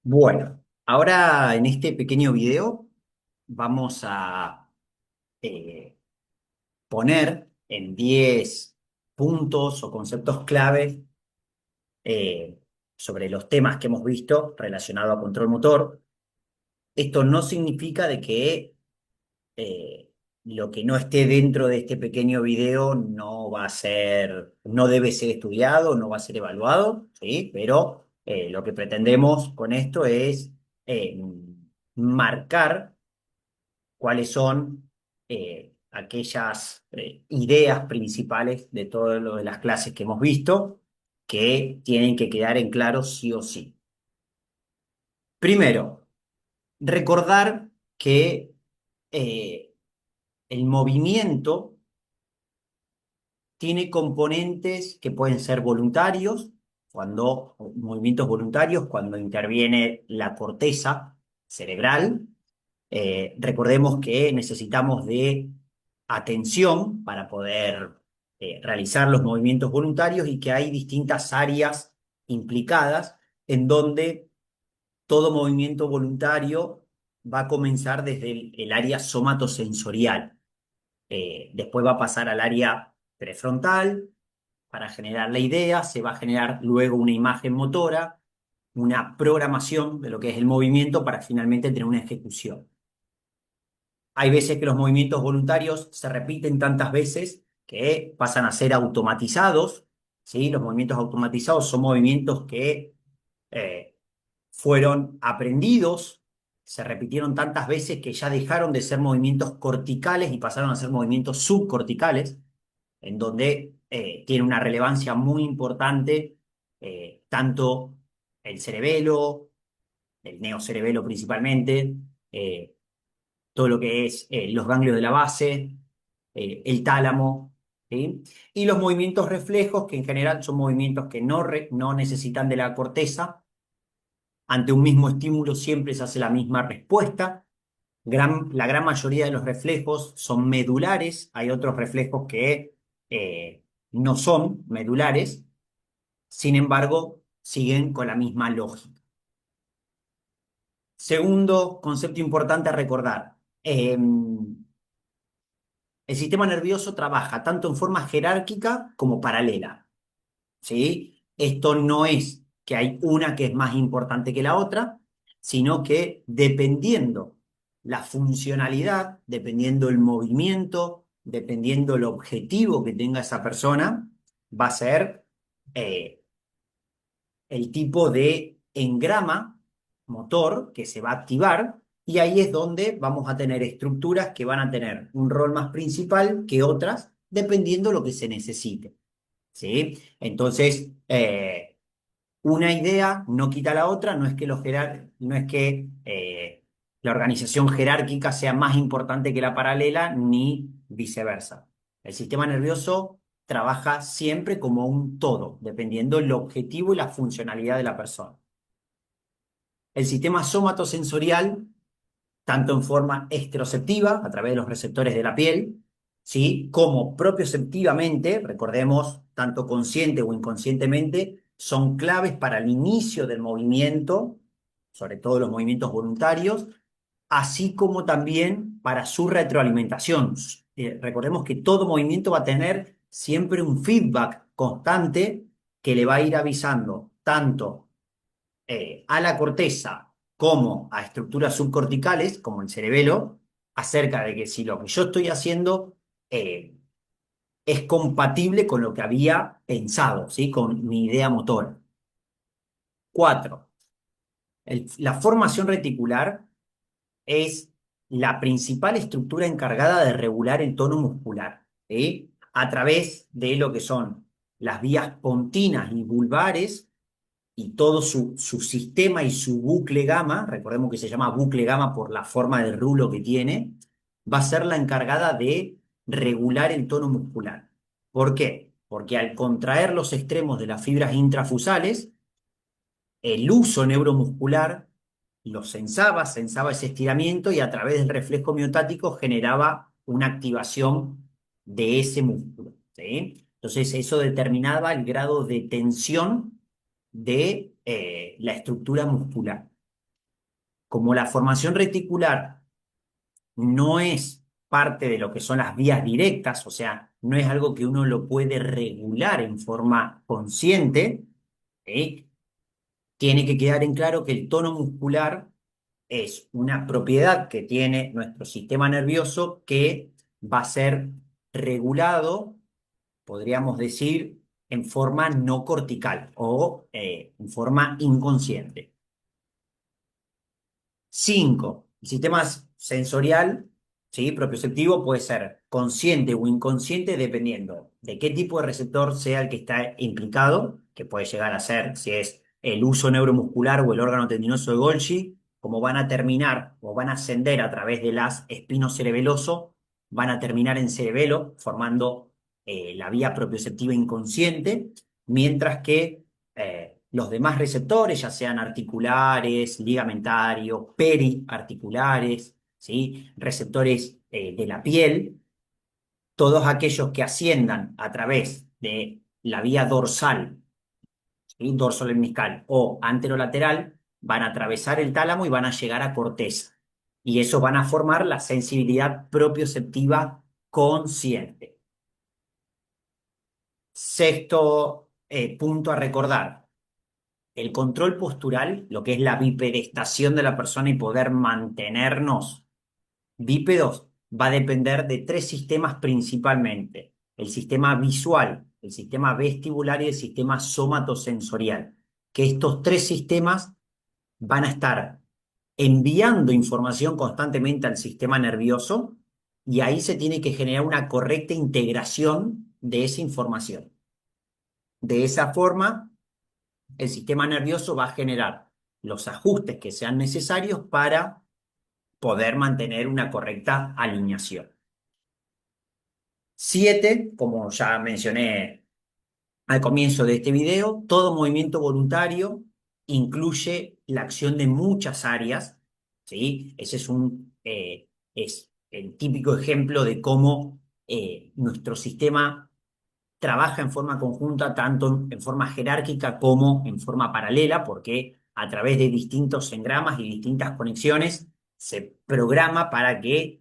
Bueno, ahora en este pequeño video vamos a eh, poner en 10 puntos o conceptos clave eh, sobre los temas que hemos visto relacionados a control motor. Esto no significa de que eh, lo que no esté dentro de este pequeño video no va a ser, no debe ser estudiado, no va a ser evaluado, ¿sí? Pero lo que pretendemos con esto es eh, marcar cuáles son aquellas ideas principales de todo lo de las clases que hemos visto que tienen que quedar en claro sí o sí. Primero, recordar que eh, el movimiento tiene componentes que pueden ser voluntarios, movimientos voluntarios, cuando interviene la corteza cerebral. Recordemos que necesitamos de atención para poder realizar los movimientos voluntarios y que hay distintas áreas implicadas en donde todo movimiento voluntario va a comenzar desde el área somatosensorial. Después va a pasar al área prefrontal para generar la idea, se va a generar luego una imagen motora, una programación de lo que es el movimiento para finalmente tener una ejecución. Hay veces que los movimientos voluntarios se repiten tantas veces que pasan a ser automatizados, ¿sí? Los movimientos automatizados son movimientos que eh, fueron aprendidos, se repitieron tantas veces que ya dejaron de ser movimientos corticales y pasaron a ser movimientos subcorticales, en donde tiene una relevancia muy importante tanto el cerebelo, el neocerebelo principalmente, eh, todo lo que es los ganglios de la base, el tálamo, ¿sí? Y los movimientos reflejos, que en general son movimientos que no necesitan de la corteza. Ante un mismo estímulo siempre se hace la misma respuesta. La gran mayoría de los reflejos son medulares, hay otros reflejos que no son medulares, sin embargo, siguen con la misma lógica. Segundo concepto importante a recordar. El sistema nervioso trabaja tanto en forma jerárquica como paralela, ¿sí? Esto no es que hay una que es más importante que la otra, sino que dependiendo la funcionalidad, dependiendo el movimiento, dependiendo el objetivo que tenga esa persona, va a ser eh, el tipo de engrama motor que se va a activar y ahí es donde vamos a tener estructuras que van a tener un rol más principal que otras, dependiendo lo que se necesite. ¿Sí? Entonces, una idea no quita la otra, no es que la organización jerárquica sea más importante que la paralela, ni viceversa. El sistema nervioso trabaja siempre como un todo, dependiendo del objetivo y la funcionalidad de la persona. El sistema somatosensorial, tanto en forma exteroceptiva, a través de los receptores de la piel, ¿sí? Como propioceptivamente, recordemos, tanto consciente o inconscientemente, son claves para el inicio del movimiento, sobre todo los movimientos voluntarios, así como también para su retroalimentación. Recordemos que todo movimiento va a tener siempre un feedback constante que le va a ir avisando tanto a la corteza como a estructuras subcorticales, como el cerebelo, acerca de que si lo que yo estoy haciendo es compatible con lo que había pensado, ¿sí? Con mi idea motora. Cuatro, la formación reticular es la principal estructura encargada de regular el tono muscular, ¿sí? A través de lo que son las vías pontinas y vulvares y todo su sistema y su bucle gamma, recordemos que se llama bucle gamma por la forma de rulo que tiene, va a ser la encargada de regular el tono muscular. ¿Por qué? Porque al contraer los extremos de las fibras intrafusales, el uso neuromuscular sensaba ese estiramiento y a través del reflejo miotático generaba una activación de ese músculo, ¿sí? Entonces eso determinaba el grado de tensión de la estructura muscular. como la formación reticular no es parte de lo que son las vías directas, o sea, no es algo que uno lo puede regular en forma consciente, ¿sí? Tiene que quedar en claro que el tono muscular es una propiedad que tiene nuestro sistema nervioso que va a ser regulado, podríamos decir, en forma no cortical o en forma inconsciente. 5. El sistema sensorial, ¿sí? Propioceptivo puede ser consciente o inconsciente dependiendo de qué tipo de receptor sea el que está implicado, que puede llegar a ser si es el uso neuromuscular o el órgano tendinoso de Golgi, como van a terminar o van a ascender a través de las espinocerebeloso, van a terminar en cerebelo, formando la vía propioceptiva inconsciente, mientras que los demás receptores, ya sean articulares, ligamentarios, periarticulares, ¿sí? Receptores de la piel, todos aquellos que asciendan a través de la vía dorsal, ¿sí? Dorsolemniscal o anterolateral, van a atravesar el tálamo y van a llegar a corteza. Y eso van a formar la sensibilidad propioceptiva consciente. Sexto punto a recordar. El control postural, lo que es la bipedestación de la persona y poder mantenernos bípedos, va a depender de tres sistemas principalmente: el sistema visual, el sistema vestibular y el sistema somatosensorial. Que estos tres sistemas van a estar enviando información constantemente al sistema nervioso y ahí se tiene que generar una correcta integración de esa información. De esa forma el sistema nervioso va a generar los ajustes que sean necesarios para poder mantener una correcta alineación. 7, como ya mencioné al comienzo de este video, todo movimiento voluntario incluye la acción de muchas áreas, ¿sí? Ese es el típico ejemplo de cómo nuestro sistema trabaja en forma conjunta, tanto en forma jerárquica como en forma paralela, porque a través de distintos engramas y distintas conexiones se programa para que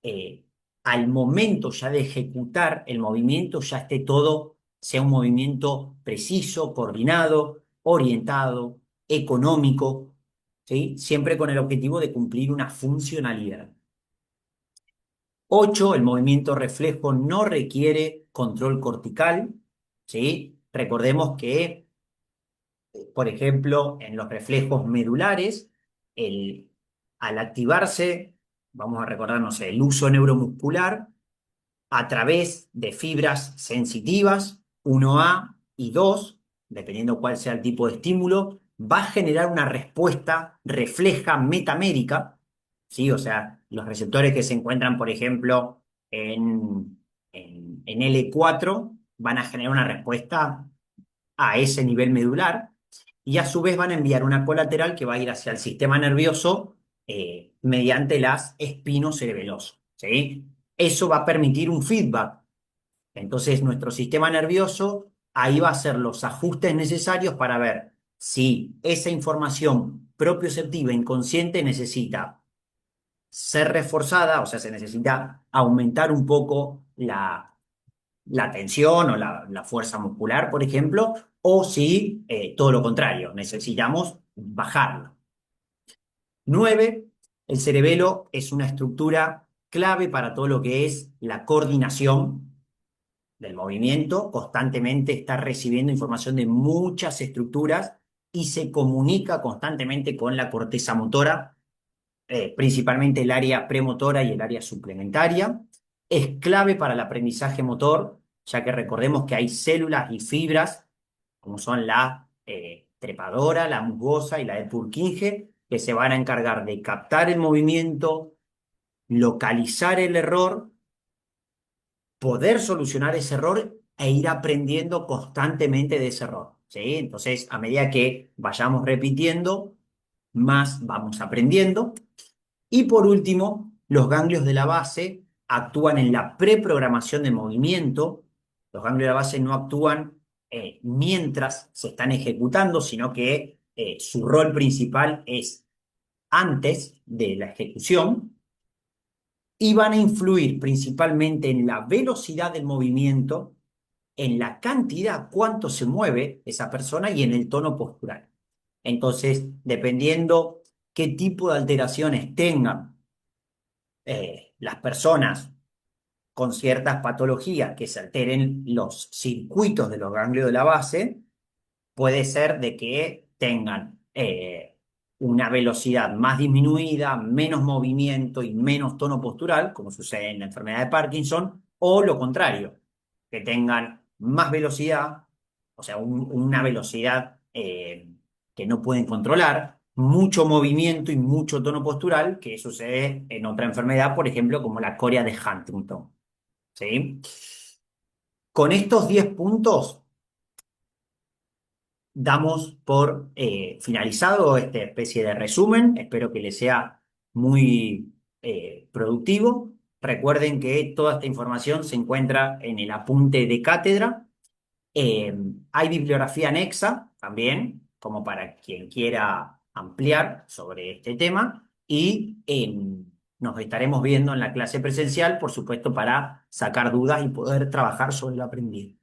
eh, al momento ya de ejecutar el movimiento ya esté todo, sea un movimiento preciso, coordinado, orientado, económico, ¿sí? Siempre con el objetivo de cumplir una funcionalidad. 8, el movimiento reflejo no requiere control cortical, ¿sí? Recordemos que, por ejemplo, en los reflejos medulares, el, al activarse, vamos a recordarnos el uso neuromuscular, a través de fibras sensitivas, 1A y 2, dependiendo cuál sea el tipo de estímulo, va a generar una respuesta refleja metamérica, ¿sí? O sea, los receptores que se encuentran, por ejemplo, en L4 van a generar una respuesta a ese nivel medular y a su vez van a enviar una colateral que va a ir hacia el sistema nervioso mediante las espinocerebelosas, ¿sí? Eso va a permitir un feedback. Entonces, nuestro sistema nervioso ahí va a hacer los ajustes necesarios para ver si esa información propioceptiva inconsciente necesita ser reforzada, o sea, se necesita aumentar un poco la tensión o la fuerza muscular, por ejemplo, o si todo lo contrario, necesitamos bajarlo. 9, el cerebelo es una estructura clave para todo lo que es la coordinación del movimiento, constantemente está recibiendo información de muchas estructuras y se comunica constantemente con la corteza motora, principalmente el área premotora y el área suplementaria. Es clave para el aprendizaje motor, ya que recordemos que hay células y fibras, como son la trepadora, la musgosa y la de Purkinje, que se van a encargar de captar el movimiento, localizar el error, poder solucionar ese error e ir aprendiendo constantemente de ese error, ¿sí? Entonces, a medida que vayamos repitiendo, más vamos aprendiendo. Y por último, los ganglios de la base actúan en la preprogramación de movimiento. Los ganglios de la base no actúan mientras se están ejecutando, sino que su rol principal es antes de la ejecución y van a influir principalmente en la velocidad del movimiento, en la cantidad, cuánto se mueve esa persona y en el tono postural. Entonces, dependiendo qué tipo de alteraciones tengan las personas con ciertas patologías que se alteren los circuitos de los ganglios de la base, puede ser de que tengan una velocidad más disminuida, menos movimiento y menos tono postural, como sucede en la enfermedad de Parkinson, o lo contrario, que tengan más velocidad, o sea, una velocidad que no pueden controlar, mucho movimiento y mucho tono postural, que sucede en otra enfermedad, por ejemplo, como la corea de Huntington. ¿Sí? Con estos 10 puntos damos por finalizado esta especie de resumen. Espero que les sea muy productivo. Recuerden que toda esta información se encuentra en el apunte de cátedra. Eh, Hay bibliografía anexa también, como para quien quiera ampliar sobre este tema. Y nos estaremos viendo en la clase presencial, por supuesto, para sacar dudas y poder trabajar sobre lo aprendido.